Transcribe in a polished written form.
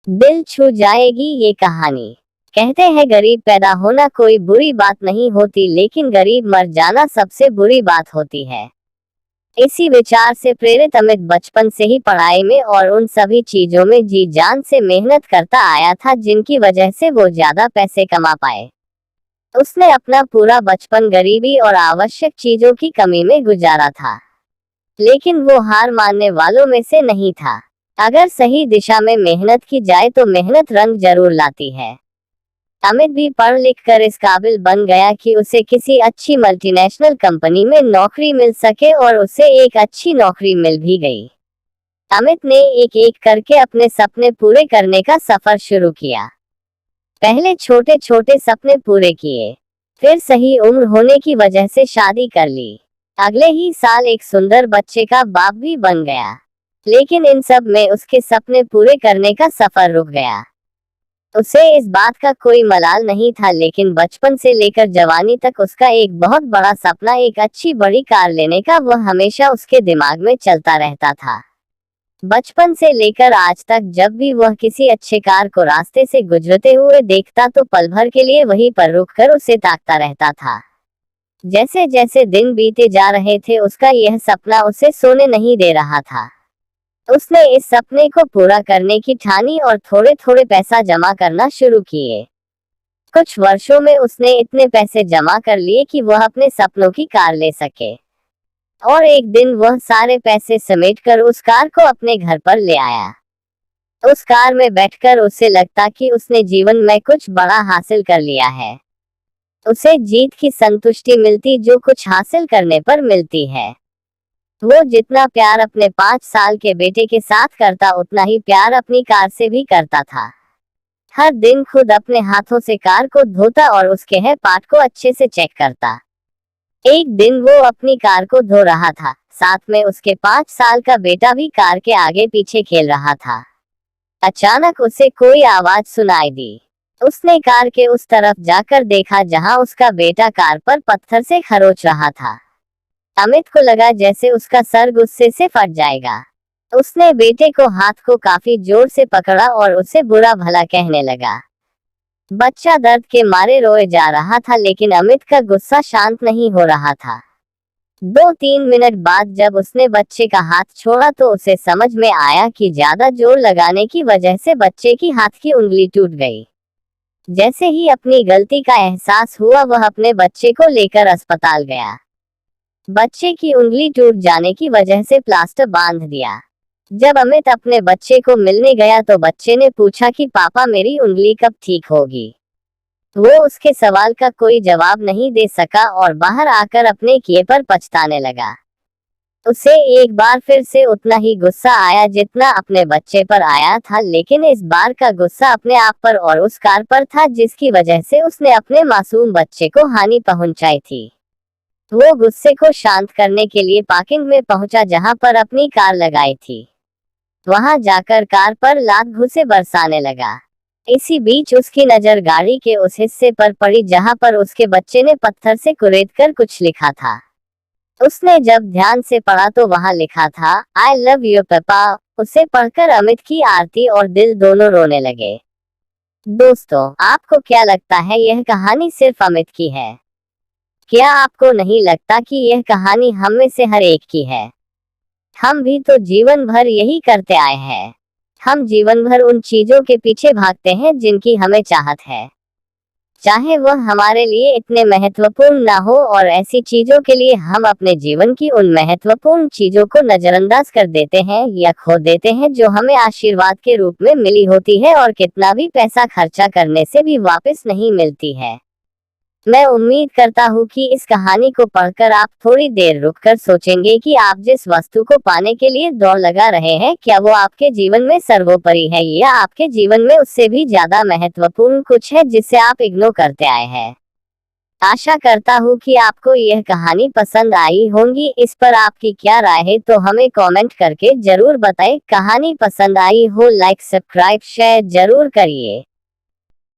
दिल छू जाएगी ये कहानी। कहते हैं गरीब पैदा होना कोई बुरी बात नहीं होती, लेकिन गरीब मर जाना सबसे बुरी बात होती है। इसी विचार से प्रेरित अमित बचपन से ही पढ़ाई में और उन सभी चीजों में जी जान से मेहनत करता आया था जिनकी वजह से वो ज्यादा पैसे कमा पाए। उसने अपना पूरा बचपन गरीबी और आवश्यक चीजों की कमी में गुजारा था, लेकिन वो हार मानने वालों में से नहीं था। अगर सही दिशा में मेहनत की जाए तो मेहनत रंग जरूर लाती है। अमित भी पढ़ लिख कर इस काबिल बन गया कि उसे किसी अच्छी मल्टीनेशनल कंपनी में नौकरी मिल सके, और उसे एक अच्छी नौकरी मिल भी गई। अमित ने एक एक करके अपने सपने पूरे करने का सफर शुरू किया। पहले छोटे छोटे सपने पूरे किए, फिर सही उम्र होने की वजह से शादी कर ली। अगले ही साल एक सुंदर बच्चे का बाप भी बन गया। लेकिन इन सब में उसके सपने पूरे करने का सफर रुक गया। उसे इस बात का कोई मलाल नहीं था, लेकिन बचपन से लेकर जवानी तक उसका एक बहुत बड़ा सपना, एक अच्छी बड़ी कार लेने का, वह हमेशा उसके दिमाग में चलता रहता था। बचपन से लेकर आज तक जब भी वह किसी अच्छे कार को रास्ते से गुजरते हुए देखता तो पल भर के लिए वहीं पर रुककर उसे ताकता रहता था। जैसे जैसे दिन बीते जा रहे थे, उसका यह सपना उसे सोने नहीं दे रहा था। उसने इस सपने को पूरा करने की ठानी और थोड़े थोड़े पैसा जमा करना शुरू किए। कुछ वर्षों में उसने इतने पैसे जमा कर लिए कि वह अपने सपनों की कार ले सके। और एक दिन वह सारे पैसे समेटकर उस कार को अपने घर पर ले आया। उस कार में बैठकर उसे लगता कि उसने जीवन में कुछ बड़ा हासिल कर लिया है। उसे जीत की संतुष्टि मिलती जो कुछ हासिल करने पर मिलती है। वो जितना प्यार अपने 5 साल के बेटे के साथ करता, उतना ही प्यार अपनी कार से भी करता था। हर दिन खुद अपने हाथों से कार को धोता और उसके हर पार्ट को अच्छे से चेक करता। एक दिन वो अपनी कार को धो रहा था, साथ में उसके 5 साल का बेटा भी कार के आगे पीछे खेल रहा था। अचानक उसे कोई आवाज सुनाई दी। उसने कार के उस तरफ जाकर देखा जहां उसका बेटा कार पर पत्थर से खरोच रहा था। अमित को लगा जैसे उसका सर गुस्से से फट जाएगा। उसने बेटे को हाथ को काफी जोर से पकड़ा और उसे बुरा भला कहने लगा। बच्चा दर्द के मारे रोए जा रहा था, लेकिन अमित का गुस्सा शांत नहीं हो रहा था। 2-3 मिनट बाद जब उसने बच्चे का हाथ छोड़ा तो उसे समझ में आया कि ज्यादा जोर लगाने की वजह से बच्चे की हाथ की उंगली टूट गई। जैसे ही अपनी गलती का एहसास हुआ, वह अपने बच्चे को लेकर अस्पताल गया। बच्चे की उंगली टूट जाने की वजह से प्लास्टर बांध दिया। जब अमित अपने बच्चे को मिलने गया तो बच्चे ने पूछा कि पापा मेरी उंगली कब ठीक होगी। वो उसके सवाल का कोई जवाब नहीं दे सका और बाहर आकर अपने किए पर पछताने लगा। उसे एक बार फिर से उतना ही गुस्सा आया जितना अपने बच्चे पर आया था, लेकिन इस बार का गुस्सा अपने आप पर और उस कार पर था जिसकी वजह से उसने अपने मासूम बच्चे को हानि पहुंचाई थी। वो गुस्से को शांत करने के लिए पार्किंग में पहुंचा जहां पर अपनी कार लगाई थी। वहां जाकर कार पर लात घुसे बरसाने लगा। इसी बीच उसकी नजर गाड़ी के उस हिस्से पर पड़ी जहां पर उसके बच्चे ने पत्थर से कुरेदकर कुछ लिखा था। उसने जब ध्यान से पढ़ा तो वहां लिखा था, आई लव यू पापा। उसे पढ़कर अमित की आरती और दिल दोनों रोने लगे। दोस्तों, आपको क्या लगता है, यह कहानी सिर्फ अमित की है? क्या आपको नहीं लगता कि यह कहानी हम में से हर एक की है? हम भी तो जीवन भर यही करते आए हैं। हम जीवन भर उन चीजों के पीछे भागते हैं जिनकी हमें चाहत है, चाहे वह हमारे लिए इतने महत्वपूर्ण ना हो, और ऐसी चीजों के लिए हम अपने जीवन की उन महत्वपूर्ण चीजों को नजरअंदाज कर देते हैं या खो देते हैं जो हमें आशीर्वाद के रूप में मिली होती है और कितना भी पैसा खर्चा करने से भी वापस नहीं मिलती है। मैं उम्मीद करता हूँ कि इस कहानी को पढ़कर आप थोड़ी देर रुककर सोचेंगे कि आप जिस वस्तु को पाने के लिए दौड़ लगा रहे हैं, क्या वो आपके जीवन में सर्वोपरि है, या आपके जीवन में उससे भी ज्यादा महत्वपूर्ण कुछ है जिसे आप इग्नोर करते आए हैं। आशा करता हूँ कि आपको यह कहानी पसंद आई होगी। इस पर आपकी क्या राय है तो हमें कमेंट करके जरूर बताएं। कहानी पसंद आई हो लाइक सब्सक्राइब शेयर जरूर करिए।